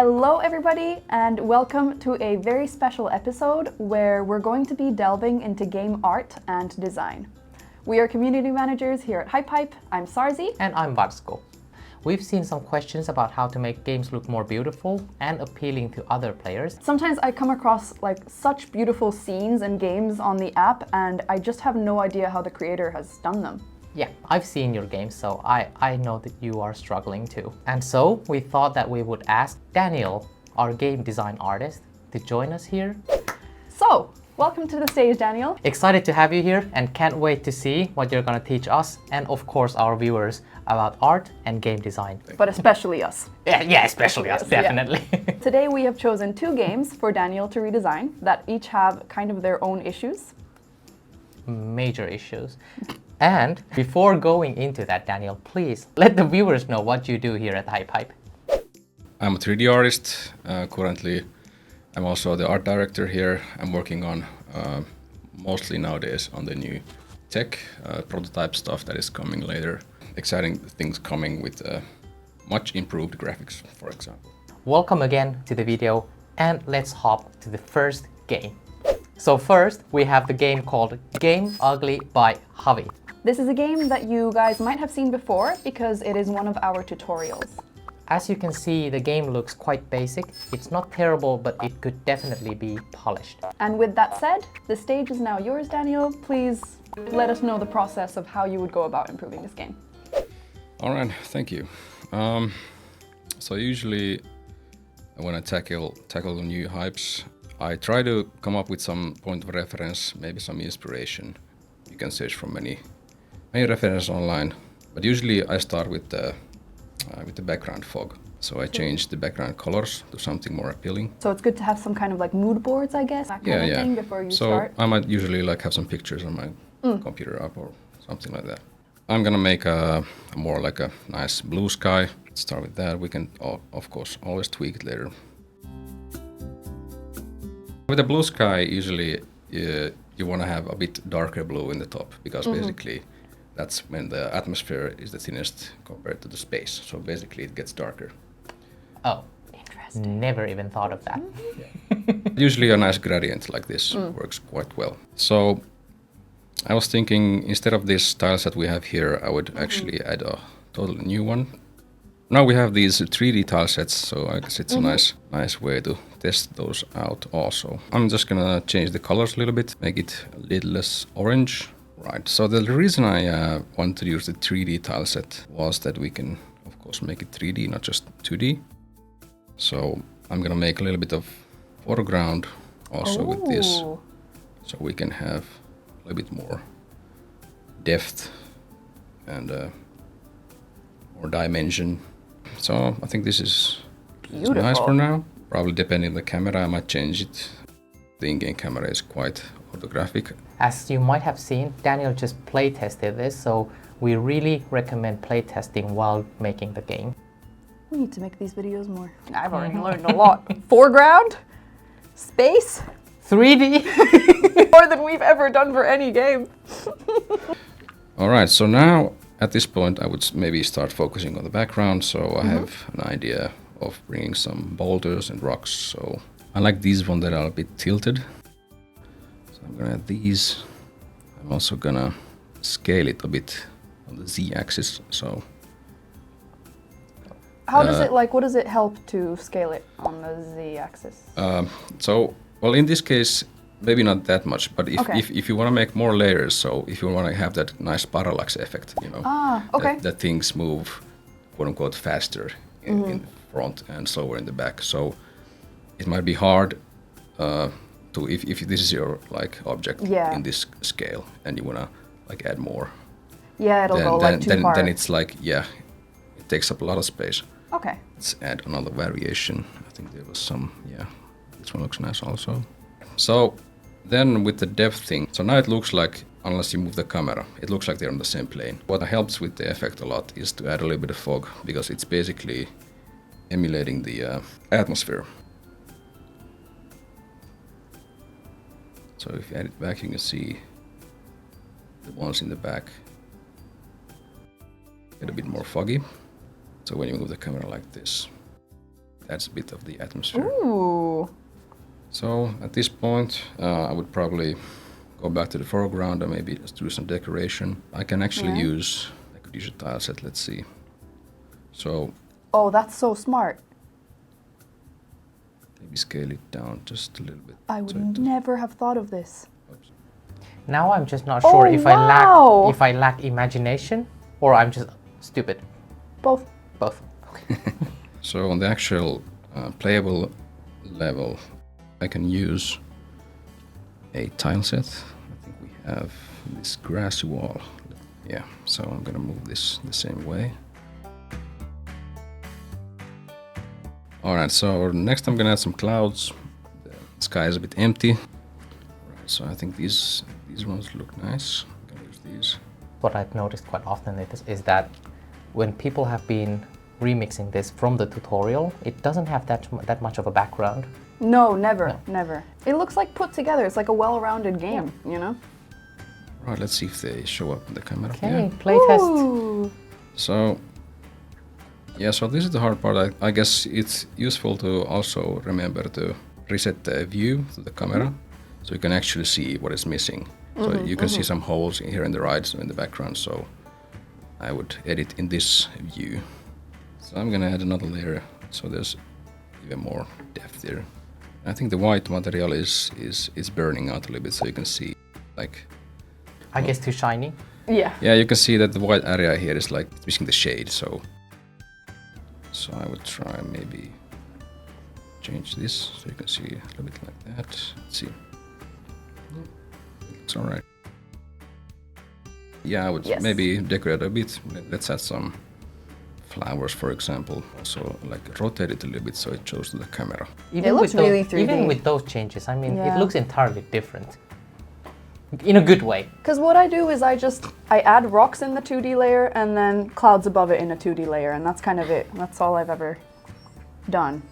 Hello everybody and welcome to a very special episode where we're going to be delving into game art and design. We are community managers here at HypeHype. I'm Sarzi. And I'm Varsko. We've seen some questions about how to make games look more beautiful and appealing to other players. Sometimes I come across such beautiful scenes and games on the app and I just have no idea how the creator has done them. Yeah, I've seen your games, so I know that you are struggling too. And so we thought that we would ask Daniel, our game design artist, to join us here. So, welcome to the stage, Daniel. Excited to have you here and can't wait to see what you're gonna teach us and of course our viewers about art and game design. But especially us. Yeah, especially us, definitely. Yeah. Today we have chosen two games for Daniel to redesign that each have kind of their own issues. Major issues. And before going into that, Daniel, please let the viewers know what you do here at HypeHype. I'm a 3D artist. Currently, I'm also the art director here. I'm working on mostly nowadays on the new tech prototype stuff that is coming later. Exciting things coming with much improved graphics, for example. Welcome again to the video, and let's hop to the first game. So first, we have the game called Game Ugly by Javi. This is a game that you guys might have seen before because it is one of our tutorials. As you can see, the game looks quite basic. It's not terrible, but it could definitely be polished. And with that said, the stage is now yours, Daniel. Please let us know the process of how you would go about improving this game. All right, thank you. So usually when I tackle the new hypes, I try to come up with some point of reference, maybe some inspiration. You can search from many references online, but usually I start with the background fog. So I change the background colors to something more appealing. So it's good to have some kind of mood boards, I guess, that kind of thing before you start. So I might usually have some pictures on my computer up or something like that. I'm gonna make a more like a nice blue sky. Let's start with that. We can of course always tweak it later. With the blue sky, usually you want to have a bit darker blue in the top because basically that's when the atmosphere is the thinnest compared to the space. So basically it gets darker. Oh, Interesting. never even thought of that. Usually a nice gradient like this works quite well. So I was thinking instead of this tiles that we have here, I would actually add a totally new one. Now we have these 3D tile sets, so I guess it's a nice way to test those out also. I'm just gonna change the colors a little bit, make it a little less orange. Right, so the reason I wanted to use the 3D tile set was that we can, of course, make it 3D, not just 2D. So I'm gonna make a little bit of foreground also with this, so we can have a little bit more depth and more dimension. So I think this is nice for now. Probably depending on the camera, I might change it. The in-game camera is quite photographic. As you might have seen, Daniel just play tested this, so we really recommend play testing while making the game. We need to make these videos more. I've already learned a lot. Foreground, space, 3D! more than we've ever done for any game. All right, so now at this point I would maybe start focusing on the background. So I have an idea of bringing some boulders and rocks. So I like these ones that are a bit tilted. So I'm gonna add these. I'm also gonna scale it a bit on the Z-axis. So How does it what does it help to scale it on the Z-axis? well, in this case, maybe not that much, but if you want to make more layers, so if you want to have that nice parallax effect, you know, that things move, quote unquote, faster in front and slower in the back. So it might be hard to if this is your object in this scale and you want to add more. Yeah, it'll go too far. Then it's it takes up a lot of space. Okay. Let's add another variation. I think there was some. Yeah, this one looks nice also. So then with the depth thing, so now it looks like, unless you move the camera, it looks like they're on the same plane. What helps with the effect a lot is to add a little bit of fog, because it's basically emulating the atmosphere. So if you add it back, you can see the ones in the back get a bit more foggy. So when you move the camera like this, adds a bit of the atmosphere. Ooh. So at this point, I would probably go back to the foreground and maybe just do some decoration. I can actually I could use a tile set, let's see. So Oh, that's so smart. maybe scale it down just a little bit. I would never have thought of this. Oops. Now I'm just not sure if wow. I lack imagination or I'm just stupid. Both. Both. So on the actual playable level, I can use a tile set. I think we have this grassy wall. Yeah, so I'm gonna move this the same way. Alright, so next I'm gonna add some clouds. The sky is a bit empty. Right, so I think these ones look nice. I'm gonna use these. What I've noticed quite often is that when people have been remixing this from the tutorial, it doesn't have that much of a background. No, never. It looks like put together. It's like a well-rounded game, you know? Right, let's see if they show up in the camera. Okay, playtest. Ooh. So, yeah, so this is the hard part. I guess it's useful to also remember to reset the view to the camera so you can actually see what is missing. So you can see some holes here in the right and in the background, so I would edit in this view. So I'm gonna add another layer so there's even more depth there. I think the white material is burning out a little bit so you can see like... I guess too shiny. Yeah. Yeah, you can see that the white area here is like missing the shade, so I would try maybe change this so you can see a little bit like that. Let's see. It's alright. Yeah, I would maybe decorate a bit. Let's add some flowers, for example. Also, like rotate it a little bit so it shows to the camera. It looks really 3D. Even with those changes, I mean, it looks entirely different. In a good way. Because what I do is I add rocks in the 2D layer and then clouds above it in a 2D layer, and that's kind of it. That's all I've ever done.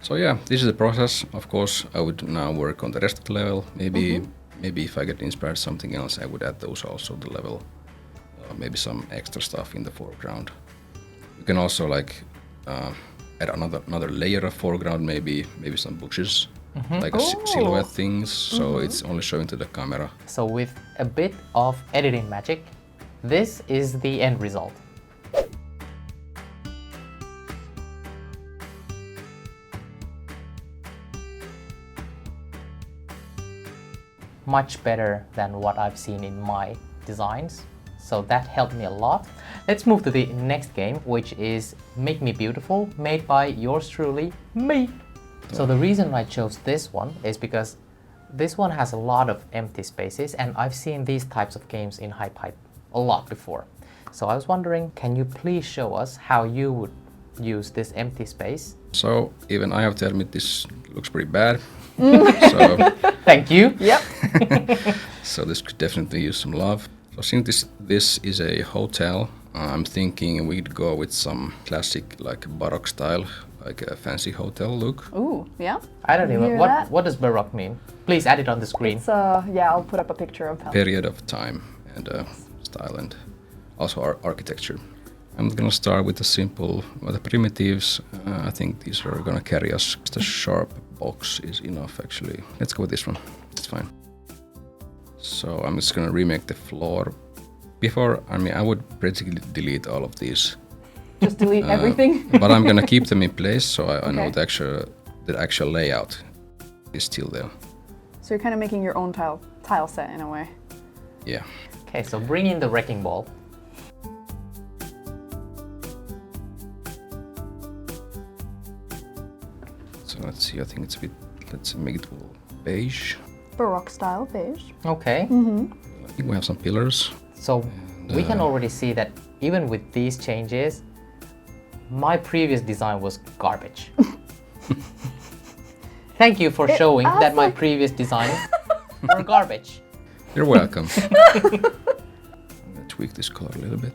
So yeah, this is the process. Of course, I would now work on the rest of the level. Maybe if I get inspired something else, I would add those also to the level. Maybe some extra stuff in the foreground. You can also like add another layer of foreground, maybe some bushes. Like silhouette things, so it's only showing to the camera. So with a bit of editing magic, this is the end result. Much better than what I've seen in my designs, so that helped me a lot. Let's move to the next game, which is Make Me Beautiful, made by yours truly, me. So the reason I chose this one is because this one has a lot of empty spaces, and I've seen these types of games in HypeHype a lot before. So I was wondering, can you please show us how you would use this empty space? So even I have to admit this looks pretty bad. So thank you. Yep. so this could definitely use some love. So since this is a hotel, I'm thinking we'd go with some classic like Baroque style, like a fancy hotel look. Ooh, yeah. I don't even, Hear what that? does Baroque mean? Please add it on the screen. It's, yeah, I'll put up a picture of how. Period of time and style and also architecture. I'm gonna start with the simple, the primitives. I think these are gonna carry us. The sharp box is enough actually. Let's go with this one, it's fine. So I'm just gonna remake the floor. Before, I would basically delete all of these. Just delete everything? But I'm gonna keep them in place so I know Okay. the actual layout is still there. So you're kind of making your own tile set in a way. Yeah. Okay, so bring in the wrecking ball. So let's see, I think it's a bit, let's make it beige. Baroque style beige. Okay. I think we have some pillars. So we can already see that even with these changes, my previous design was garbage. Thank you for showing that my previous designs were garbage. You're welcome. I'm gonna tweak this color a little bit.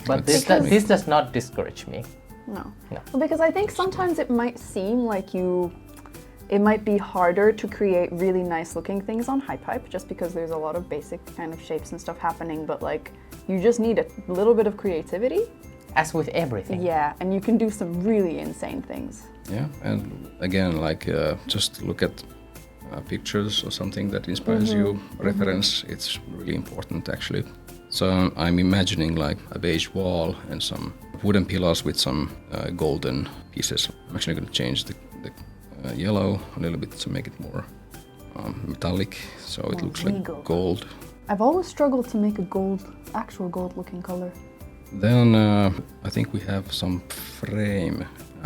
But Let's this does not discourage me. No. No. Well, because I think sometimes it might seem like it might be harder to create really nice looking things on HypeHype just because there's a lot of basic kind of shapes and stuff happening, but like you just need a little bit of creativity. As with everything. Yeah, and you can do some really insane things. Yeah, and again, like just look at pictures or something that inspires you, reference. It's really important actually. So I'm imagining like a beige wall and some wooden pillars with some golden pieces. I'm actually going to change the yellow a little bit to make it more metallic, so it looks like gold. I've always struggled to make a actual gold looking color. Then I think we have some frame,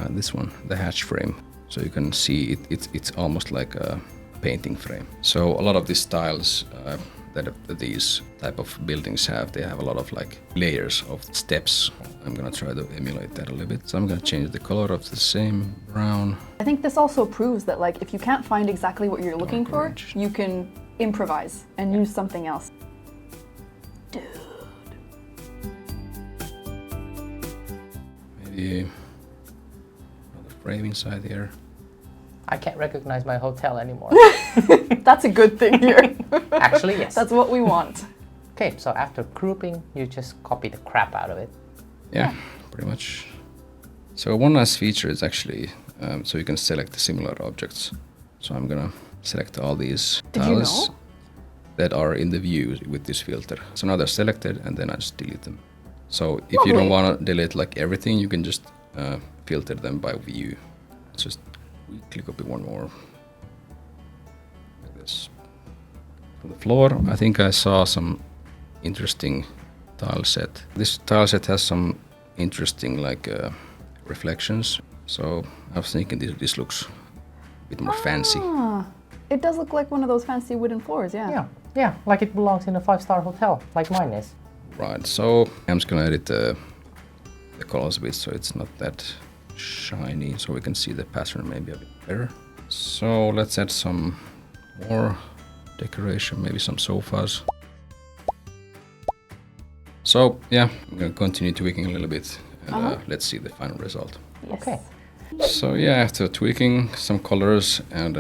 this one, the hatch frame. So you can see it's almost like a painting frame. So a lot of these styles that these type of buildings have, they have a lot of like layers of steps. I'm gonna try to emulate that a little bit. So I'm gonna change the color of the same brown. I think this also proves that like if you can't find exactly what you're looking for, you can improvise and use something else. Dude. Maybe another frame inside here. I can't recognize my hotel anymore. That's a good thing here. Actually, yes. That's what we want. Okay, so after grouping, you just copy the crap out of it. Yeah, pretty much. So one nice feature is actually, so you can select similar objects. So I'm gonna select all these tiles that are in the view with this filter. So now they're selected and then I just delete them. So if you don't want to delete like everything, you can just filter them by view. It's just quickly copy one more. Like this. For the floor, I think I saw some interesting tile set. This tile set has some interesting like reflections. So I was thinking this looks a bit more fancy. It does look like one of those fancy wooden floors, yeah. Yeah, like it belongs in a 5-star hotel, like mine is. Right, so I'm just gonna edit the colors a bit so it's not that shiny, so we can see the pattern maybe a bit better. So let's add some more decoration, maybe some sofas. So yeah, I'm gonna continue tweaking a little bit and let's see the final result. Yes. Okay. So yeah, after tweaking some colors and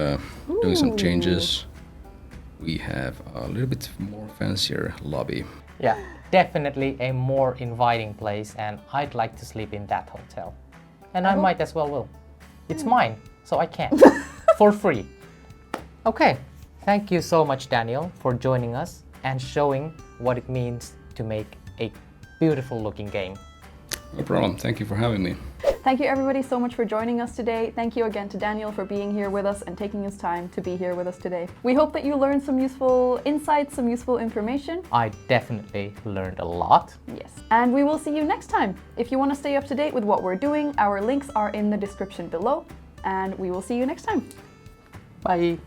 doing some changes, we have a little bit more fancier lobby. Yeah, definitely a more inviting place, and I'd like to sleep in that hotel. And I might as well will. It's mine, so I can. For free. Okay, thank you so much, Daniel, for joining us and showing what it means to make a beautiful looking game. No problem, thank you for having me. Thank you everybody so much for joining us today. Thank you again to Daniel for being here with us and taking his time to be here with us today. We hope that you learned some useful insights, some useful information. I definitely learned a lot. Yes. And we will see you next time. If you want to stay up to date with what we're doing, our links are in the description below. And we will see you next time. Bye.